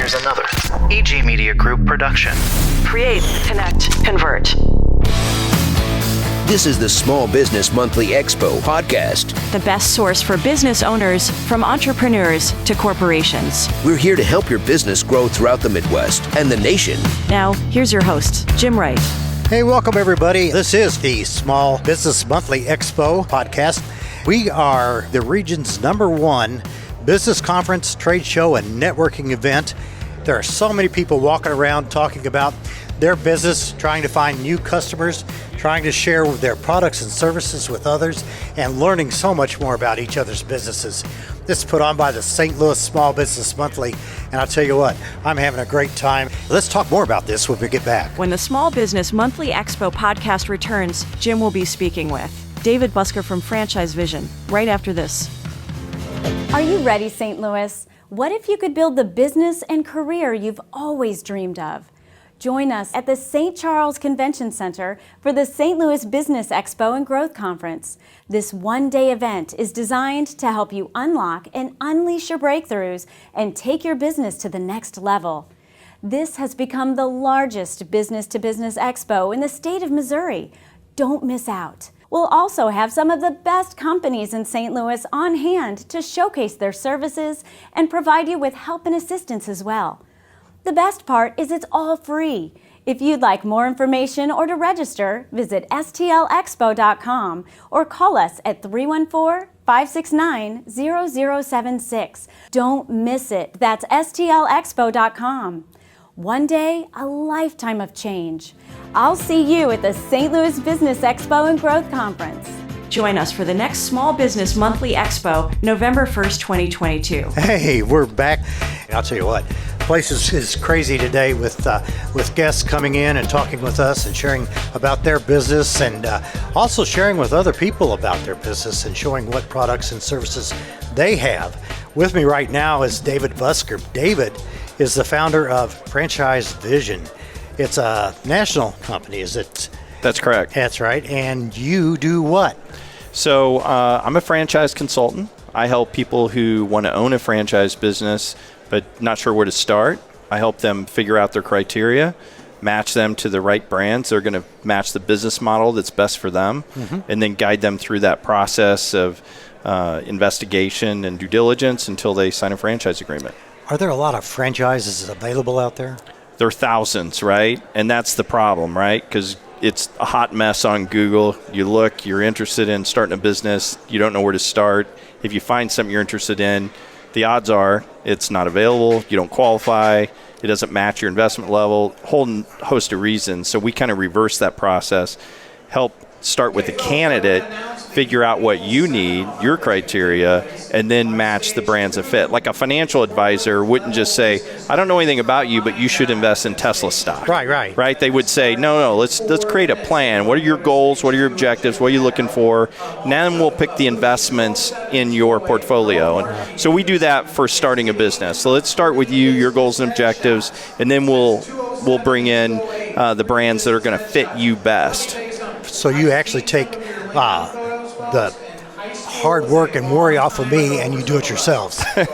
Here's another EG Media Group production. Create, connect, convert. This is the Small Business Monthly Expo podcast. The best source for business owners, from entrepreneurs to corporations. We're here to help your business grow throughout the Midwest and the nation. Now, here's your host, Jim Wright. Hey, welcome everybody. This is the Small Business Monthly Expo podcast. We are the region's #1 business conference, trade show, and networking event. There are so many people walking around talking about their business, trying to find new customers, trying to share their products and services with others, and learning so much more about each other's businesses. This is put on by the St. Louis Small Business Monthly, and I'll tell you what, I'm having a great time. Let's talk more about this when we get back. When the Small Business Monthly Expo podcast returns, Jim will be speaking with David Busker from FranchiseVision right after this. Are you ready, St. Louis? What if you could build the business and career you've always dreamed of? Join us at the St. Charles Convention Center for the St. Louis Business Expo and Growth Conference. This one-day event is designed to help you unlock and unleash your breakthroughs and take your business to the next level. This has become the largest business-to-business expo in the state of Missouri. Don't miss out. We'll also have some of the best companies in St. Louis on hand to showcase their services and provide you with help and assistance as well. The best part is it's all free. If you'd like more information or to register, visit stlexpo.com or call us at 314-569-0076. Don't miss it. That's stlexpo.com. One day, a lifetime of change. I'll see you at the St. Louis Business Expo and Growth Conference. Join us for the next Small Business Monthly Expo, November 1st, 2022. Hey, we're back. And I'll tell you what, the place is crazy today with guests coming in and talking with us and sharing about their business, and also sharing with other people about their business and showing what products and services they have. With me right now is David Busker. David is the founder of FranchiseVision. It's a national company, is it? That's correct. That's right. And you do what? So I'm a franchise consultant. I help people who want to own a franchise business but not sure where to start. I help them figure out their criteria, match them to the right brands. They're going to match the business model that's best for them, and then guide them through that process of investigation and due diligence until they sign a franchise agreement. Are there a lot of franchises available out there? There are thousands, right? And that's the problem, right? Because it's a hot mess on Google. You look, you're interested in starting a business, you don't know where to start. If you find something you're interested in, the odds are it's not available, you don't qualify, it doesn't match your investment level, a whole host of reasons. So we kind of reverse that process, help start with the candidate, figure out what you need, your criteria, and then match the brands that fit. Like a financial advisor wouldn't just say, I don't know anything about you, but you should invest in Tesla stock. Right. They would say, no, let's create a plan. What are your goals? What are your objectives? What are you looking for? And then we'll pick the investments in your portfolio. And so we do that for starting a business. So let's start with you, your goals and objectives, and then we'll bring in the brands that are going to fit you best. So you actually take the hard work and worry off of me, and you do it yourselves. Well,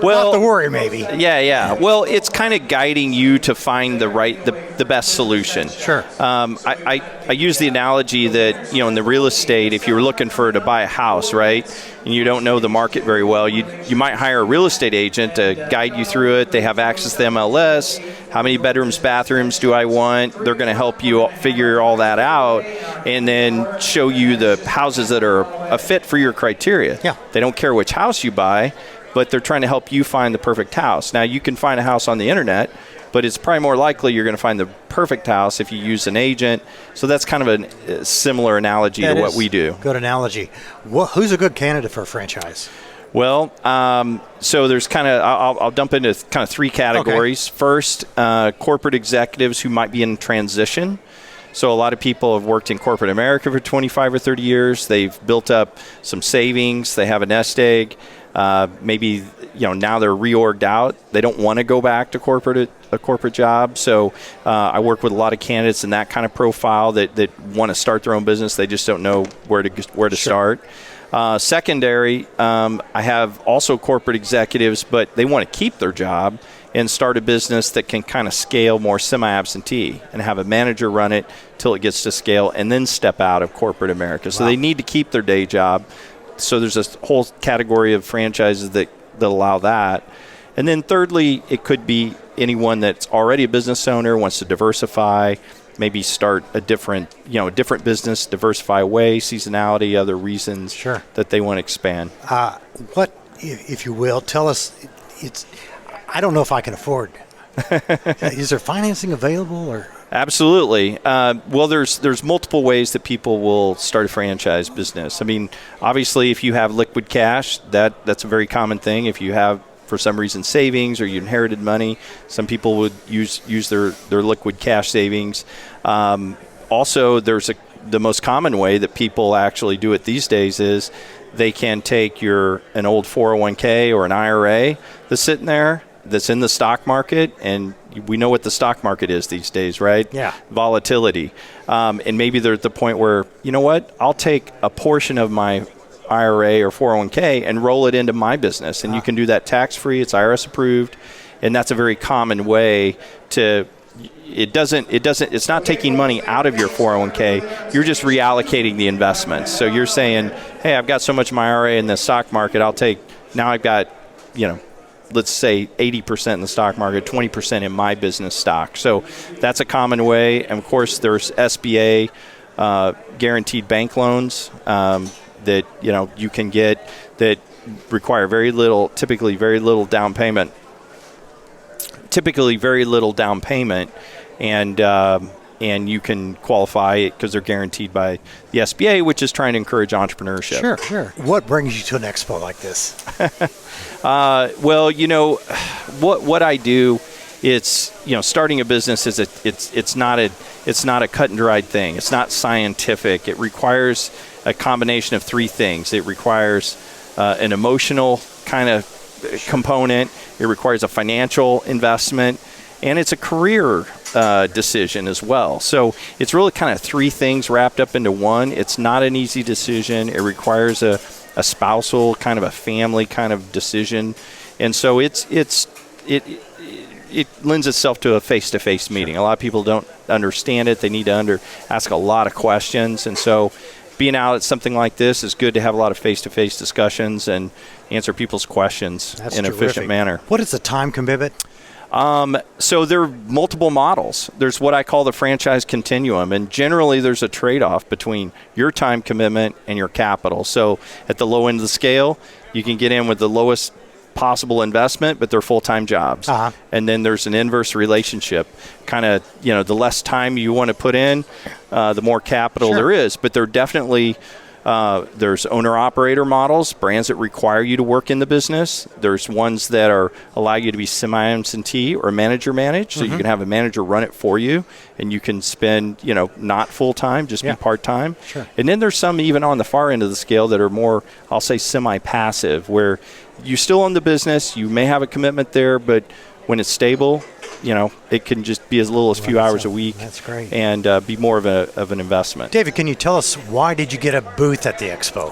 not the worry, maybe. Yeah. Well, it's kind of guiding you to find the best solution. Sure. I use the analogy that, in the real estate, if you're looking to buy a house, right, and you don't know the market very well, you might hire a real estate agent to guide you through it. They have access to MLS. How many bedrooms, bathrooms do I want? They're going to help you figure all that out and then show you the houses that are a fit for your criteria. Yeah. They don't care which house you buy, but they're trying to help you find the perfect house. Now, you can find a house on the internet, but it's probably more likely you're going to find the perfect house if you use an agent. So that's kind of a similar analogy to what we do. Good analogy. Who's a good candidate for a franchise? Well, so there's I'll dump into kind of three categories. Okay. First, corporate executives who might be in transition. So a lot of people have worked in corporate America for 25 or 30 years. They've built up some savings. They have a nest egg. Maybe now they're reorged out. They don't want to go back to a corporate job. So I work with a lot of candidates in that kind of profile that want to start their own business. They just don't know where to start. Secondary, I have also corporate executives, but they want to keep their job and start a business that can kind of scale more semi-absentee and have a manager run it till it gets to scale and then step out of corporate America. So they need to keep their day job. So there's a whole category of franchises that allow that. And then thirdly, it could be anyone that's already a business owner, wants to diversify, maybe start a different business, diversify away, seasonality, other reasons that they want to expand. What, if you will, tell us, I don't know if I can afford. Is there financing available or? Absolutely. Well, there's multiple ways that people will start a franchise business. I mean, obviously, if you have liquid cash, that's a very common thing. If you have, for some reason, savings or you inherited money, some people would use their liquid cash savings. Also, the most common way that people actually do it these days is they can take an old 401k or an IRA that's sitting there, that's in the stock market, and we know what the stock market is these days, right? Yeah. Volatility. And maybe they're at the point where, you know what, I'll take a portion of my IRA or 401k and roll it into my business. And you can do that tax-free. It's IRS approved. And that's a very common way to, it's not taking money out of your 401k. You're just reallocating the investments. So you're saying, hey, I've got so much of my IRA in the stock market. Now I've got, let's say 80% in the stock market, 20% in my business stock. So that's a common way. And of course, there's SBA guaranteed bank loans that you can get that require typically very little down payment, and you can qualify it because they're guaranteed by the SBA, which is trying to encourage entrepreneurship. Sure. What brings you to an expo like this? Well, what I do, it's starting a business it's not a cut and dried thing. It's not scientific. It requires a combination of three things. It requires an emotional kind of component. It requires a financial investment, and it's a career decision as well. So it's really kind of three things wrapped up into one. It's not an easy decision. It requires a spousal kind of a family kind of decision, and so it lends itself to a face-to-face meeting. A lot of people don't understand it. They need to ask a lot of questions, and so being out at something like this is good to have a lot of face-to-face discussions and answer people's questions in an efficient manner. What is the time commitment? So there are multiple models. There's what I call the franchise continuum, and generally there's a trade-off between your time commitment and your capital. So at the low end of the scale, you can get in with the lowest possible investment, but they're full-time jobs. And then there's an inverse relationship. Kind of, the less time you want to put in, the more capital there is. But there definitely there's owner-operator models, brands that require you to work in the business. There's ones that allow you to be semi-absentee or manager-managed, so you can have a manager run it for you, and you can spend, not full-time, just be part-time. Sure. And then there's some even on the far end of the scale that are more, I'll say, semi-passive, where you still own the business, you may have a commitment there, but when it's stable, it can just be as little as a few hours a week. That's great. And be more of an investment. David, can you tell us why did you get a booth at the expo?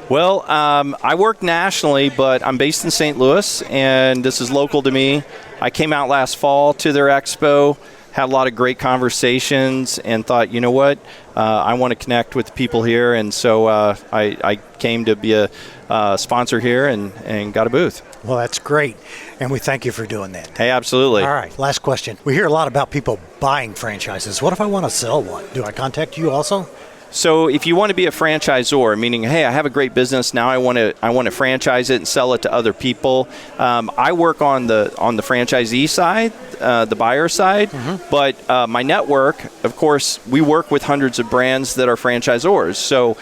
Well, I work nationally, but I'm based in St. Louis, and this is local to me. I came out last fall to their expo, had a lot of great conversations, and thought, you know what, I want to connect with the people here, and so I came to be a sponsor here and got a booth. Well, that's great, and we thank you for doing that. Hey, absolutely. All right, last question. We hear a lot about people buying franchises. What if I want to sell one? Do I contact you also? So if you want to be a franchisor, meaning, hey, I have a great business, now I want to franchise it and sell it to other people. I work on the franchisee side, the buyer side, but my network, of course, we work with hundreds of brands that are franchisors. So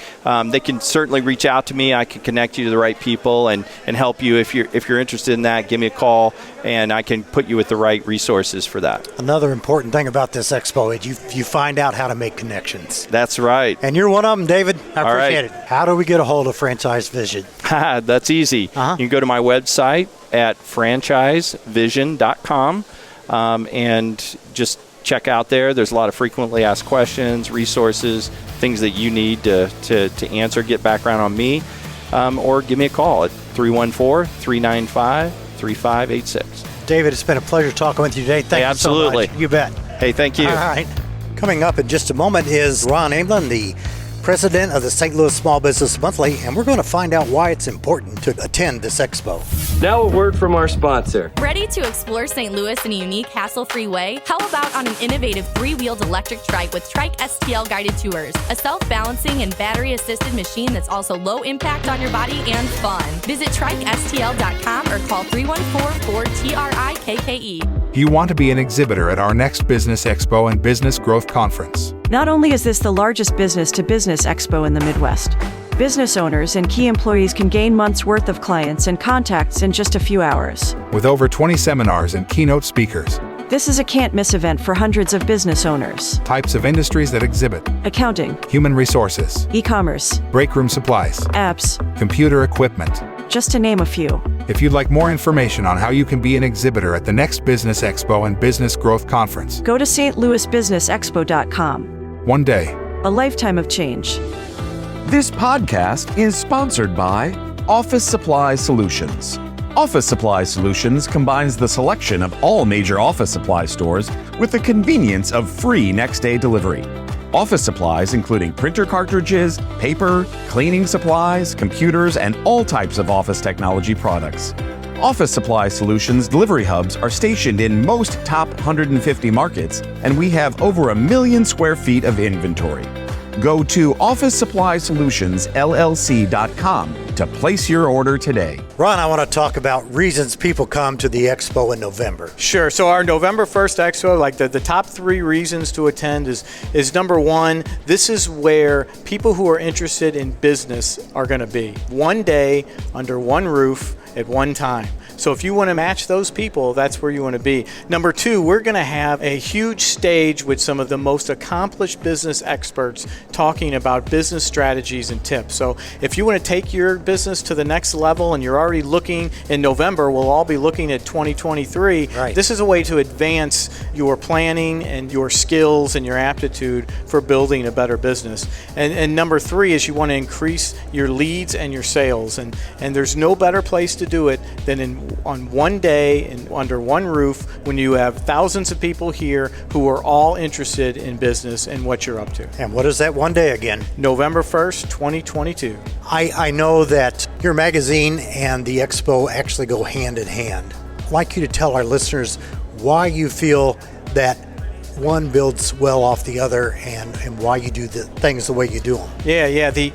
they can certainly reach out to me. I can connect you to the right people and help you if you're interested in that. Give me a call, and I can put you with the right resources for that. Another important thing about this expo is you find out how to make connections. That's right. And you're one of them, David. I appreciate it. Right. How do we get a hold of FranchiseVision? That's easy. You can go to my website at FranchiseVision.com and just check out there. There's a lot of frequently asked questions, resources, things that you need to answer, get background on me. or give me a call at 314-395-3586. David, it's been a pleasure talking with you today. Thank you so much. You bet. Hey, thank you. All right. Coming up in just a moment is Ron Aimlin, the president of the St. Louis Small Business Monthly, and we're going to find out why it's important to attend this expo. Now a word from our sponsor. Ready to explore St. Louis in a unique, hassle-free way? How about on an innovative 3-wheeled electric trike with Trike STL guided tours? A self-balancing and battery-assisted machine that's also low impact on your body and fun. Visit TrikeSTL.com or call 314-4TRIKKE. You want to be an exhibitor at our next Business Expo and Business Growth Conference. Not only is this the largest business-to-business expo in the Midwest, business owners and key employees can gain months' worth of clients and contacts in just a few hours. With over 20 seminars and keynote speakers. This is a can't-miss event for hundreds of business owners. Types of industries that exhibit: accounting, human resources, e-commerce, breakroom supplies, apps, computer equipment, just to name a few. If you'd like more information on how you can be an exhibitor at the next Business Expo and Business Growth Conference, go to stlouisbusinessexpo.com. One day, a lifetime of change. This podcast is sponsored by Office Supply Solutions. Office Supply Solutions combines the selection of all major office supply stores with the convenience of free next-day delivery. Office supplies including printer cartridges, paper, cleaning supplies, computers, and all types of office technology products. Office Supply Solutions delivery hubs are stationed in most top 150 markets, and we have over 1 million square feet of inventory. Go to OfficeSupplySolutionsLLC.com to place your order today. Ron, I want to talk about reasons people come to the expo in November. Sure. So our November 1st expo, like the top 3 reasons to attend is number 1, this is where people who are interested in business are going to be. One day, under one roof, at one time. So if you want to match those people, that's where you want to be. Number 2, we're going to have a huge stage with some of the most accomplished business experts talking about business strategies and tips. So if you want to take your business to the next level and you're already looking in November, we'll all be looking at 2023. Right. This is a way to advance your planning and your skills and your aptitude for building a better business. And number 3 is you want to increase your leads and your sales. And there's no better place to do it than on one day and under one roof when you have thousands of people here who are all interested in business and what you're up to. And what is that one day again? November 1st, 2022. I know that your magazine and the expo actually go hand in hand. I'd like you to tell our listeners why you feel that one builds well off the other and why you do the things the way you do them. Yeah. The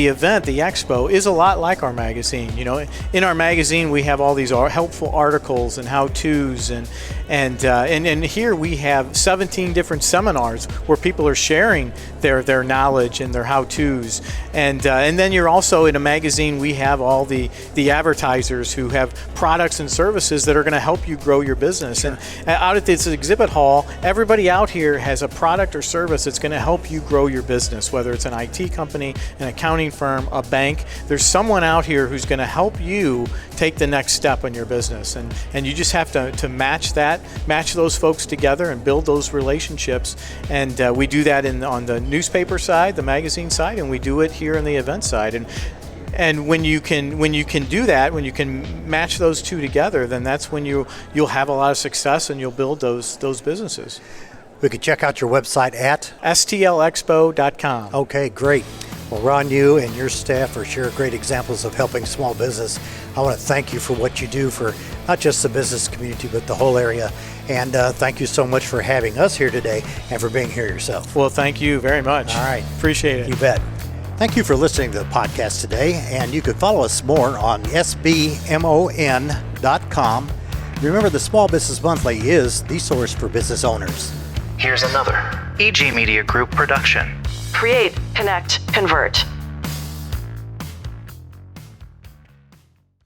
event, the expo, is a lot like our magazine. You know, in our magazine we have all these helpful articles and how-tos, and here we have 17 different seminars where people are sharing their knowledge and their how-tos, and then you're also in a magazine. We have all the advertisers who have products and services that are going to help you grow your business. Sure. And out at this exhibit hall, everybody out here has a product or service that's going to help you grow your business, whether it's an IT company, an accounting firm, a bank. There's someone out here who's going to help you take the next step in your business, and you just have to match those folks together and build those relationships. And we do that on the newspaper side, the magazine side, and we do it here on the event side. And when you can do that, when you can match those two together, then that's when you'll have a lot of success and you'll build those businesses. We could check out your website at stlexpo.com. Okay, great. Well, Ron, you and your staff are sure great examples of helping small business. I want to thank you for what you do for not just the business community, but the whole area. And thank you so much for having us here today and for being here yourself. Well, thank you very much. All right. Appreciate it. You bet. Thank you for listening to the podcast today, and you can follow us more on sbmon.com. Remember, the Small Business Monthly is the source for business owners. Here's another EG Media Group production. Create, connect, convert.